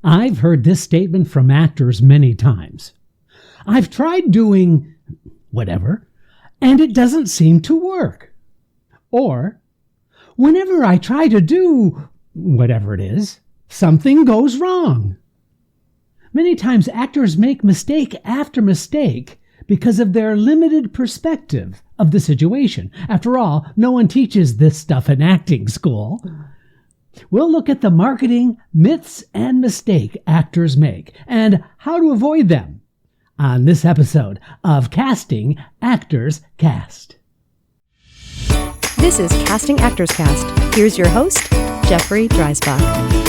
I've heard this statement from actors many times. I've tried doing whatever, and it doesn't seem to work. Or, whenever I try to do whatever it is, something goes wrong. Many times actors make mistake after mistake because of their limited perspective of the situation. After all, no one teaches this stuff in acting school. We'll look at the marketing myths and mistakes actors make and how to avoid them on this episode of Casting Actors Cast. This is Casting Actors Cast. Here's your host, Jeffrey Dreisbach.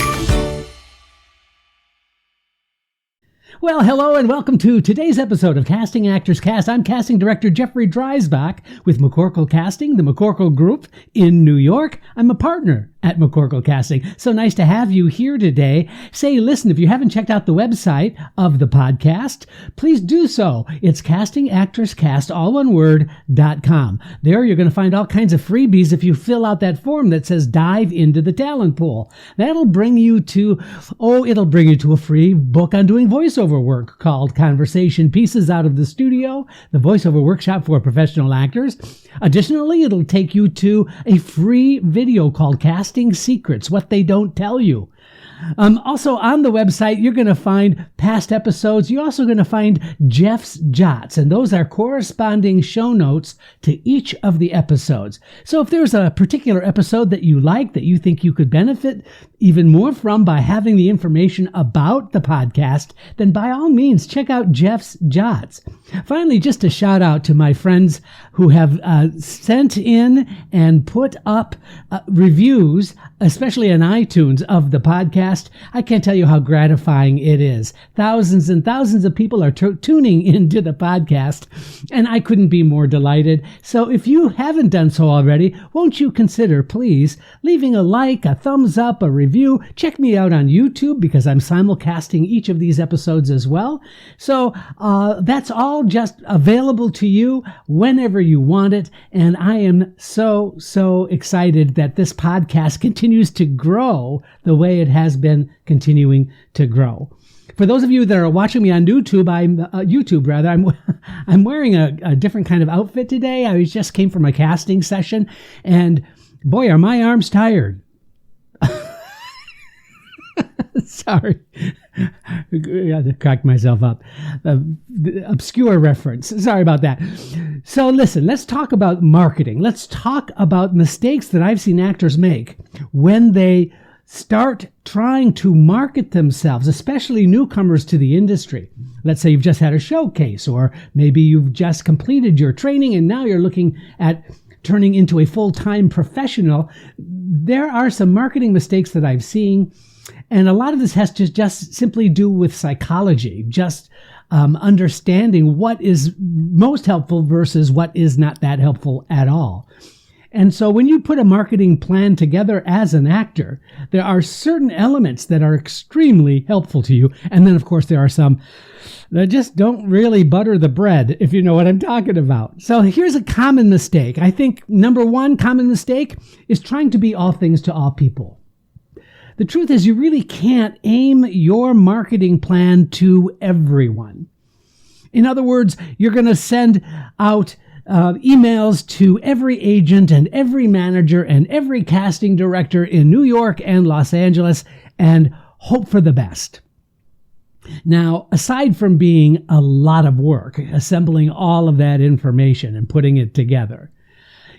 Well, hello and welcome to today's episode of Casting Actors Cast. I'm casting director Jeffrey Dreisbach with McCorkle Casting, the McCorkle Group in New York. I'm a partner at McCorkle Casting. So nice to have you here today. Say, listen, if you haven't checked out the website of the podcast, please do so. It's castingactorscast, all one word.com. There you're going to find all kinds of freebies if you fill out that form that says dive into the talent pool. That'll bring you to, it'll bring you to a free book on doing voiceover work called Conversation Pieces Out of the Studio, the voiceover workshop for professional actors. Additionally, it'll take you to a free video called Casting Secrets, What They Don't Tell You. Also on the website, you're going to find past episodes. You're also going to find Jeff's Jots, and those are corresponding show notes to each of the episodes. So if there's a particular episode that you like, that you think you could benefit even more from by having the information about the podcast, then by all means, check out Jeff's Jots. Finally, just a shout out to my friends who have sent in and put up reviews, especially on iTunes, of the podcast. I can't tell you how gratifying it is. Thousands and thousands of people are tuning into the podcast, and I couldn't be more delighted. So if you haven't done so already, won't you consider, please, leaving a like, a thumbs up, a review. Check me out on YouTube because I'm simulcasting each of these episodes as well. So that's all just available to you whenever you want it. And I am so excited that this podcast continues to grow the way it has been continuing to grow. For those of you that are watching me on YouTube, I'm wearing a different kind of outfit today. I just came from a casting session, and boy, are my arms tired. Sorry. I had to crack myself up. Obscure reference. Sorry about that. So listen, let's talk about marketing. Let's talk about mistakes that I've seen actors make when they start trying to market themselves, especially newcomers to the industry. Let's say you've just had a showcase, or maybe you've just completed your training and now you're looking at turning into a full-time professional. There are some marketing mistakes that I've seen, and a lot of this has to just simply do with psychology, just understanding what is most helpful versus what is not that helpful at all. And so when you put a marketing plan together as an actor, there are certain elements that are extremely helpful to you. And then, of course, there are some that just don't really butter the bread, if you know what I'm talking about. So here's a common mistake. I think number one common mistake is trying to be all things to all people. The truth is, you really can't aim your marketing plan to everyone. In other words, you're going to send out emails to every agent and every manager and every casting director in New York and Los Angeles and hope for the best. Now, aside from being a lot of work, assembling all of that information and putting it together,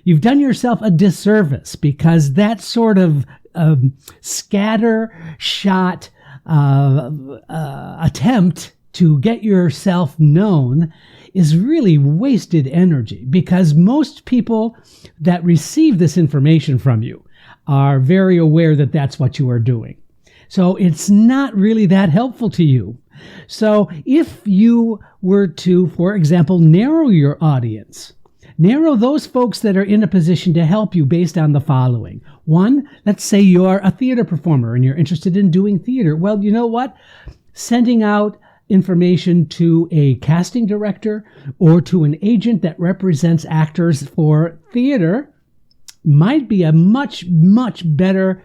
you've done yourself a disservice because that sort of scatter-shot attempt to get yourself known is really wasted energy, because most people that receive this information from you are very aware that that's what you are doing. So it's not really that helpful to you. So if you were to, for example, narrow your audience, narrow those folks that are in a position to help you based on the following. One, let's say you're a theater performer and you're interested in doing theater. Well, you know what? Sending out information to a casting director or to an agent that represents actors for theater might be a much better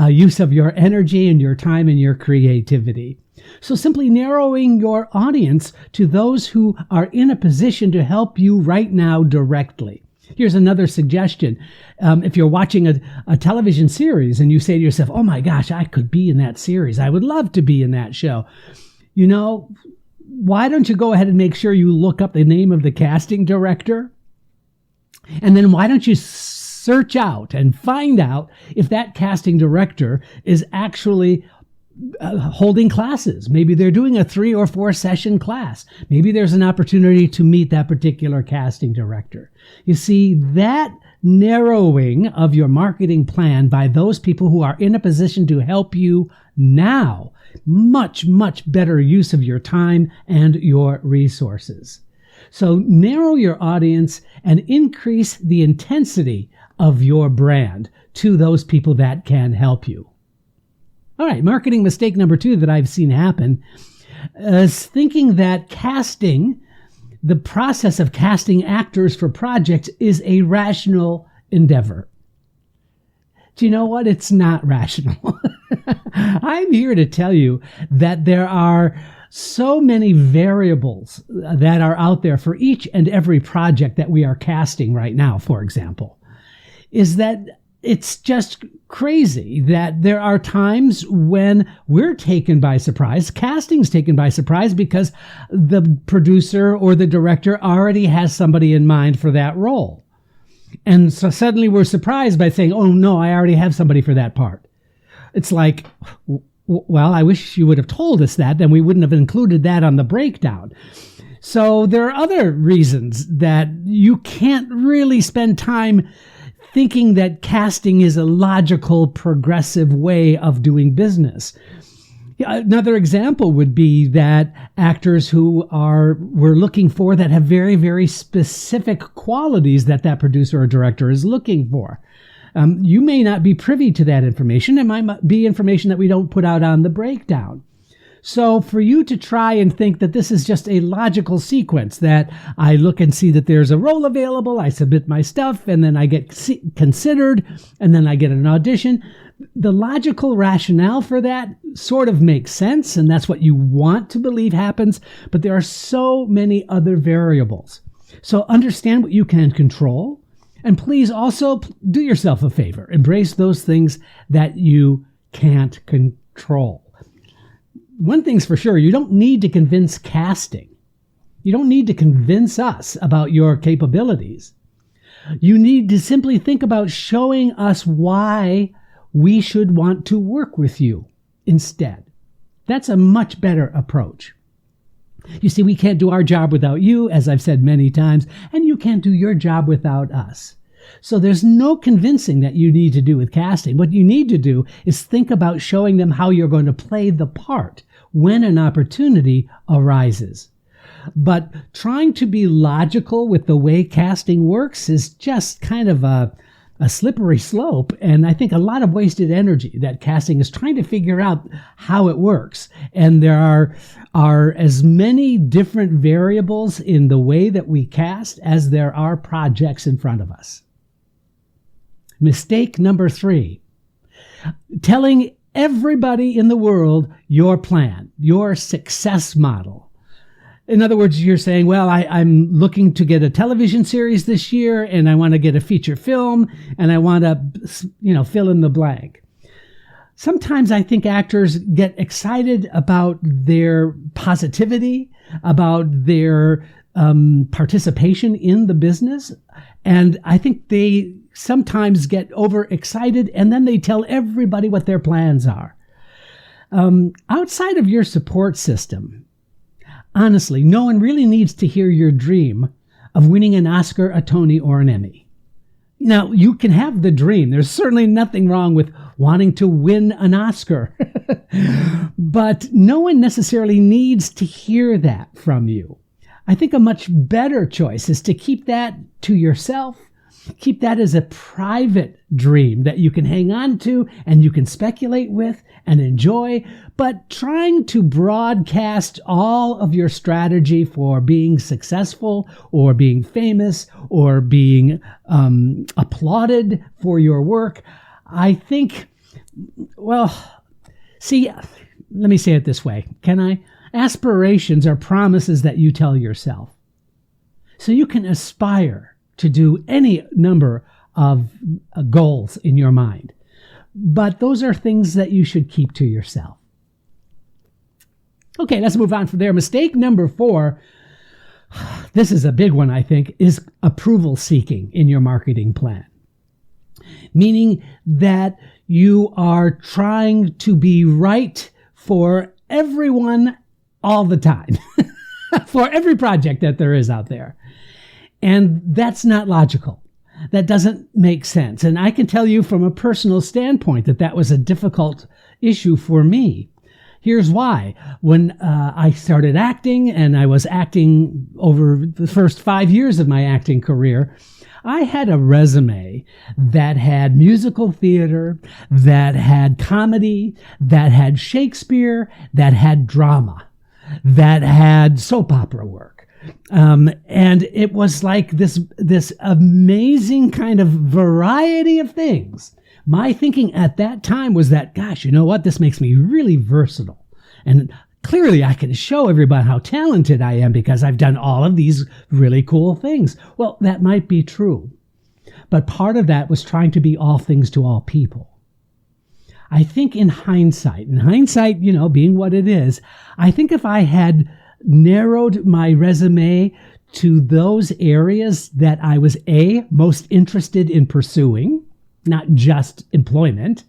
use of your energy and your time and your creativity. So simply narrowing your audience to those who are in a position to help you right now directly. Here's another suggestion. If you're watching a television series and you say to yourself, oh my gosh, I could be in that series. I would love to be in that show. You know, why don't you go ahead and make sure you look up the name of the casting director? And then why don't you search out and find out if that casting director is actually holding classes. Maybe they're doing a 3 or 4 session class. Maybe there's an opportunity to meet that particular casting director. You see, that narrowing of your marketing plan by those people who are in a position to help you now, much, much better use of your time and your resources. So narrow your audience and increase the intensity of your brand to those people that can help you. All right, marketing mistake number 2 that I've seen happen is thinking that the process of casting actors for projects is a rational endeavor. Do you know what? It's not rational. I'm here to tell you that there are so many variables that are out there for each and every project that we are casting right now, for example, is that it's just crazy that there are times when we're taken by surprise, casting's taken by surprise because the producer or the director already has somebody in mind for that role. And so suddenly we're surprised by saying, oh no, I already have somebody for that part. It's like, well, I wish you would have told us that, then we wouldn't have included that on the breakdown. So there are other reasons that you can't really spend time thinking that casting is a logical, progressive way of doing business. Another example would be that actors who we're looking for that have very, very specific qualities that producer or director is looking for. You may not be privy to that information. It might be information that we don't put out on the breakdown. So for you to try and think that this is just a logical sequence, that I look and see that there's a role available, I submit my stuff, and then I get considered, and then I get an audition, the logical rationale for that sort of makes sense, and that's what you want to believe happens, but there are so many other variables. So understand what you can control, and please also do yourself a favor. Embrace those things that you can't control. One thing's for sure, you don't need to convince casting. You don't need to convince us about your capabilities. You need to simply think about showing us why we should want to work with you instead. That's a much better approach. You see, we can't do our job without you, as I've said many times, and you can't do your job without us. So there's no convincing that you need to do with casting. What you need to do is think about showing them how you're going to play the part when an opportunity arises. But trying to be logical with the way casting works is just kind of a slippery slope, and I think a lot of wasted energy that casting is trying to figure out how it works. And there are as many different variables in the way that we cast as there are projects in front of us. Mistake number 3, telling everybody in the world your plan, your success model. In other words, you're saying, well, I'm looking to get a television series this year, and I want to get a feature film, and I want to, fill in the blank. Sometimes I think actors get excited about their positivity, about their participation in the business, and I think they sometimes get overexcited, and then they tell everybody what their plans are. Outside of your support system, honestly, no one really needs to hear your dream of winning an Oscar, a Tony, or an Emmy. Now, you can have the dream. There's certainly nothing wrong with wanting to win an Oscar. But no one necessarily needs to hear that from you. I think a much better choice is to keep that to yourself. Keep that as a private dream that you can hang on to and you can speculate with and enjoy, but trying to broadcast all of your strategy for being successful or being famous or being applauded for your work, I think Well, see, let me say it this way. Can I? Aspirations are promises that you tell yourself. So you can aspire to do any number of goals in your mind. But those are things that you should keep to yourself. Okay, let's move on from there. Mistake number 4, this is a big one, I think, is approval seeking in your marketing plan. Meaning that you are trying to be right for everyone all the time, for every project that there is out there. And that's not logical. That doesn't make sense. And I can tell you from a personal standpoint that was a difficult issue for me. Here's why. When I started acting, and I was acting over the first 5 years of my acting career, I had a resume that had musical theater, that had comedy, that had Shakespeare, that had drama, that had soap opera work. And it was like this amazing kind of variety of things. My thinking at that time was that, gosh, you know what? This makes me really versatile. And clearly I can show everybody how talented I am because I've done all of these really cool things. Well, that might be true. But part of that was trying to be all things to all people. I think in hindsight, being what it is, I think if I had narrowed my resume to those areas that I was most interested in pursuing, not just employment.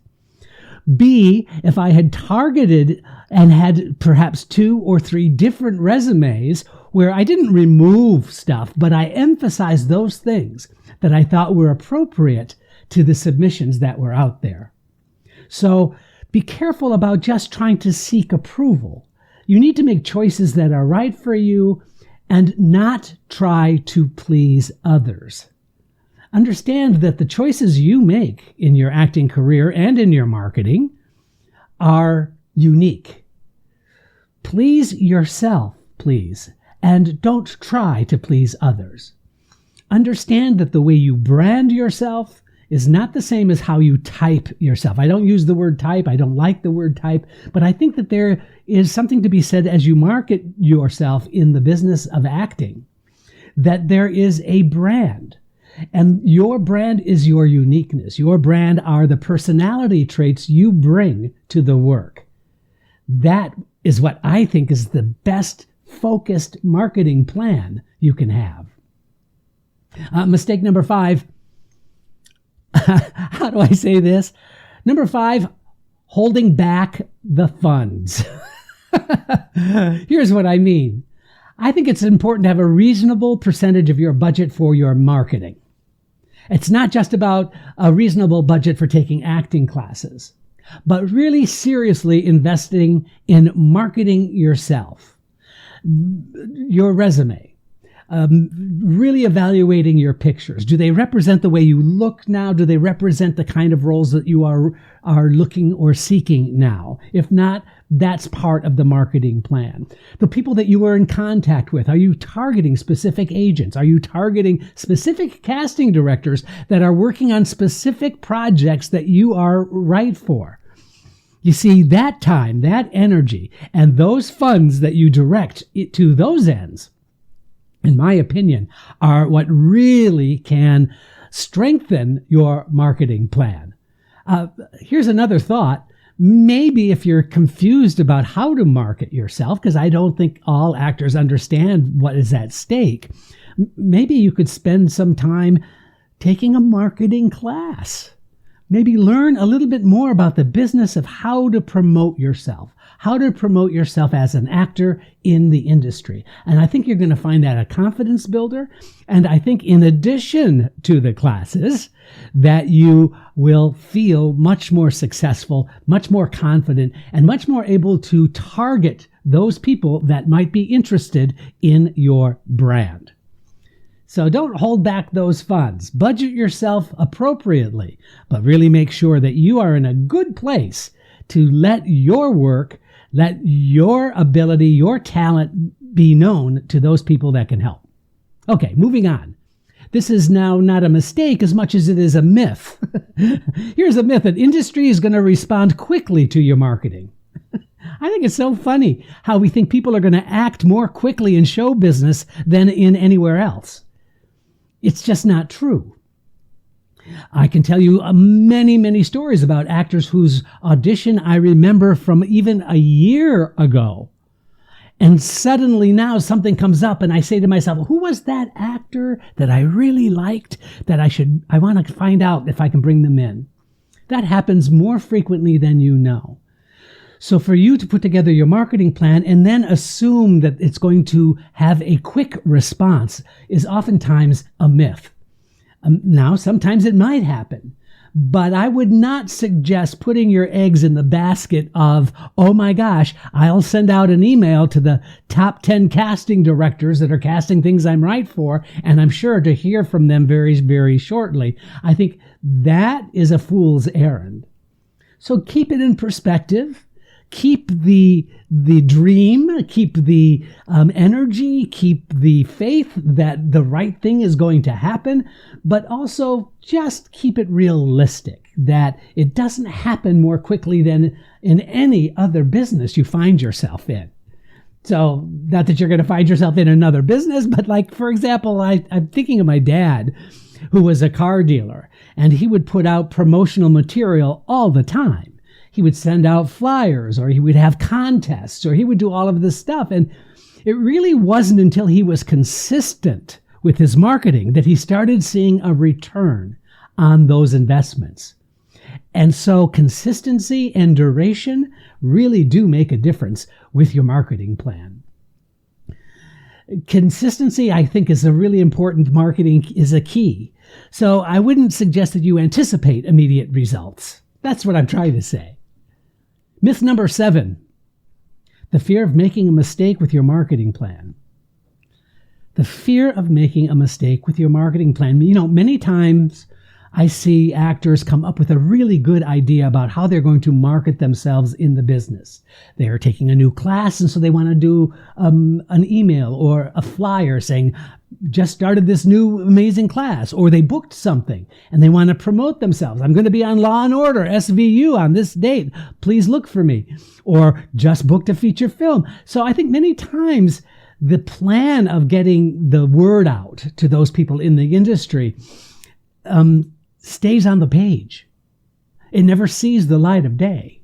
B, if I had targeted and had perhaps 2 or 3 different resumes where I didn't remove stuff, but I emphasized those things that I thought were appropriate to the submissions that were out there. So be careful about just trying to seek approval. You need to make choices that are right for you and not try to please others. Understand that the choices you make in your acting career and in your marketing are unique. Please yourself, please, and don't try to please others. Understand that the way you brand yourself is not the same as how you type yourself. I don't use the word type. I don't like the word type, but I think that there is something to be said as you market yourself in the business of acting, that there is a brand. And your brand is your uniqueness. Your brand are the personality traits you bring to the work. That is what I think is the best focused marketing plan you can have. Mistake number 5. How do I say this? Number 5, holding back the funds. Here's what I mean. I think it's important to have a reasonable percentage of your budget for your marketing. It's not just about a reasonable budget for taking acting classes, but really seriously investing in marketing yourself, your resume, really evaluating your pictures. Do they represent the way you look now? Do they represent the kind of roles that you are looking or seeking now? If not, that's part of the marketing plan. The people that you are in contact with, are you targeting specific agents? Are you targeting specific casting directors that are working on specific projects that you are right for? You see, that time, that energy, and those funds that you direct to those ends, in my opinion, are what really can strengthen your marketing plan. Here's another thought. Maybe if you're confused about how to market yourself, because I don't think all actors understand what is at stake, maybe you could spend some time taking a marketing class. Maybe learn a little bit more about the business of how to promote yourself as an actor in the industry. And I think you're going to find that a confidence builder. And I think in addition to the classes, that you will feel much more successful, much more confident, and much more able to target those people that might be interested in your brand. So don't hold back those funds. Budget yourself appropriately, but really make sure that you are in a good place to let your work, let your ability, your talent be known to those people that can help. Okay, moving on. This is now not a mistake as much as it is a myth. Here's a myth: that industry is going to respond quickly to your marketing. I think it's so funny how we think people are going to act more quickly in show business than in anywhere else. It's just not true. I can tell you many, many stories about actors whose audition I remember from even a year ago. And suddenly now something comes up and I say to myself, who was that actor that I really liked that I want to find out if I can bring them in? That happens more frequently than you know. So for you to put together your marketing plan and then assume that it's going to have a quick response is oftentimes a myth. Now, sometimes it might happen, but I would not suggest putting your eggs in the basket of, oh my gosh, I'll send out an email to the top 10 casting directors that are casting things I'm right for, and I'm sure to hear from them very, very shortly. I think that is a fool's errand. So keep it in perspective. Keep the dream, keep the energy, keep the faith that the right thing is going to happen, but also just keep it realistic, that it doesn't happen more quickly than in any other business you find yourself in. So, not that you're going to find yourself in another business, but like, for example, I'm thinking of my dad, who was a car dealer, and he would put out promotional material all the time. He would send out flyers, or he would have contests, or he would do all of this stuff. And it really wasn't until he was consistent with his marketing that he started seeing a return on those investments. And so consistency and duration really do make a difference with your marketing plan. Consistency, I think, is a really important is a key. So I wouldn't suggest that you anticipate immediate results. That's what I'm trying to say. Myth number 7, the fear of making a mistake with your marketing plan. The fear of making a mistake with your marketing plan. You know, many times I see actors come up with a really good idea about how they're going to market themselves in the business. They are taking a new class, and so they want to do an email or a flyer saying, just started this new amazing class, or they booked something and they want to promote themselves. I'm going to be on Law and Order SVU on this date. Please look for me. Or just booked a feature film. So I think many times the plan of getting the word out to those people in the industry stays on the page. It never sees the light of day.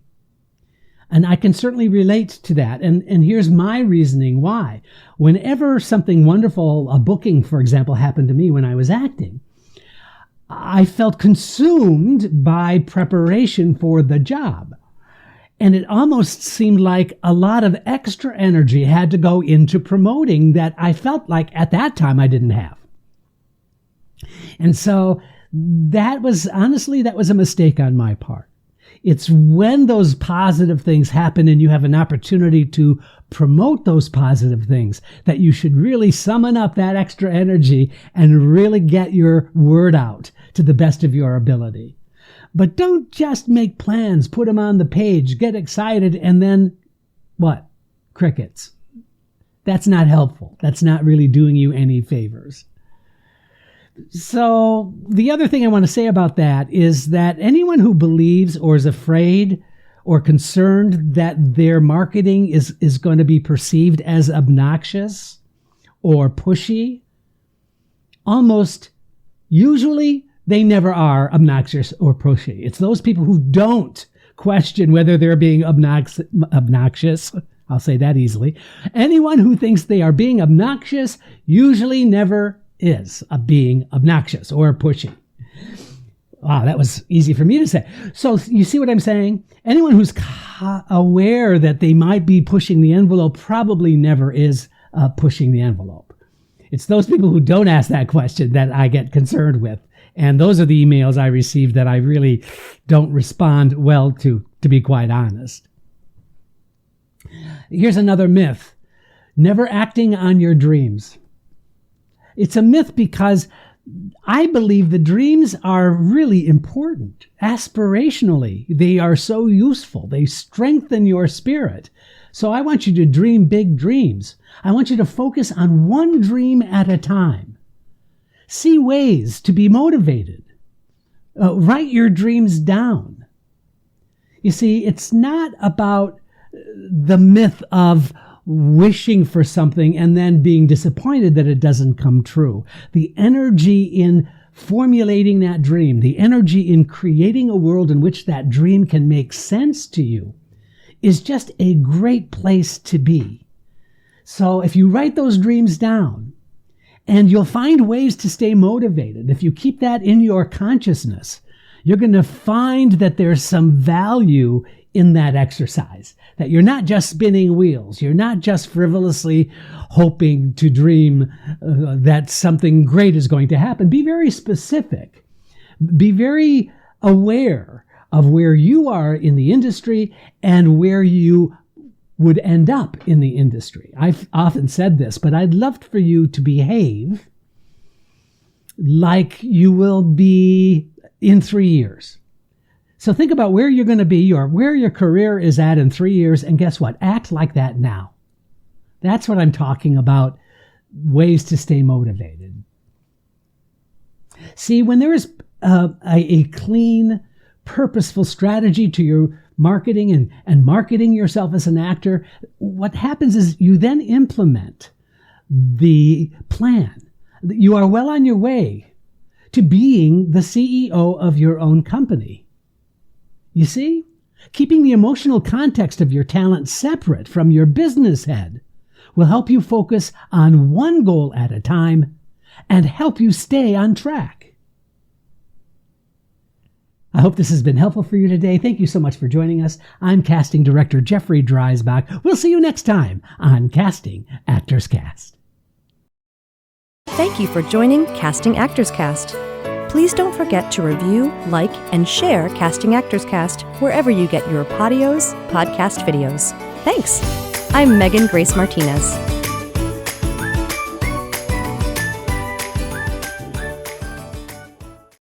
And I can certainly relate to that. And here's my reasoning why. Whenever something wonderful, a booking, for example, happened to me when I was acting, I felt consumed by preparation for the job. And it almost seemed like a lot of extra energy had to go into promoting that I felt like at that time I didn't have. And so that was a mistake on my part. It's when those positive things happen and you have an opportunity to promote those positive things that you should really summon up that extra energy and really get your word out to the best of your ability. But don't just make plans, put them on the page, get excited, and then what? Crickets. That's not helpful. That's not really doing you any favors. So the other thing I want to say about that is that anyone who believes or is afraid or concerned that their marketing is going to be perceived as obnoxious or pushy, almost usually they never are obnoxious or pushy. It's those people who don't question whether they're being obnoxious. I'll say that easily. Anyone who thinks they are being obnoxious usually never is being obnoxious or pushy. Wow, that was easy for me to say. So you see what I'm saying? Anyone who's aware that they might be pushing the envelope probably never is pushing the envelope. It's those people who don't ask that question that I get concerned with. And those are the emails I receive that I really don't respond well to be quite honest. Here's another myth. Never acting on your dreams. It's a myth because I believe the dreams are really important. Aspirationally, they are so useful. They strengthen your spirit. So I want you to dream big dreams. I want you to focus on one dream at a time. See ways to be motivated. Write your dreams down. You see, it's not about the myth of wishing for something and then being disappointed that it doesn't come true. The energy in formulating that dream, the energy in creating a world in which that dream can make sense to you is just a great place to be. So if you write those dreams down, and you'll find ways to stay motivated. If you keep that in your consciousness, you're going to find that there's some value in that exercise, that you're not just spinning wheels. You're not just frivolously hoping to dream that something great is going to happen. Be very specific. Be very aware of where you are in the industry and where you would end up in the industry. I've often said this, but I'd love for you to behave like you will be in 3 years. So think about where you're going to be or where your career is at in 3 years, and guess what? Act like that now. That's what I'm talking about, ways to stay motivated. See, when there is a clean, purposeful strategy to your marketing and marketing yourself as an actor, what happens is you then implement the plan. You are well on your way to being the CEO of your own company. You see, keeping the emotional context of your talent separate from your business head will help you focus on one goal at a time and help you stay on track. I hope this has been helpful for you today. Thank you so much for joining us. I'm casting director Jeffrey Dreisbach. We'll see you next time on Casting Actors Cast. Thank you for joining Casting Actors Cast. Please don't forget to review, like, and share Casting Actors Cast wherever you get your podcast videos. Thanks. I'm Megan Grace Martinez.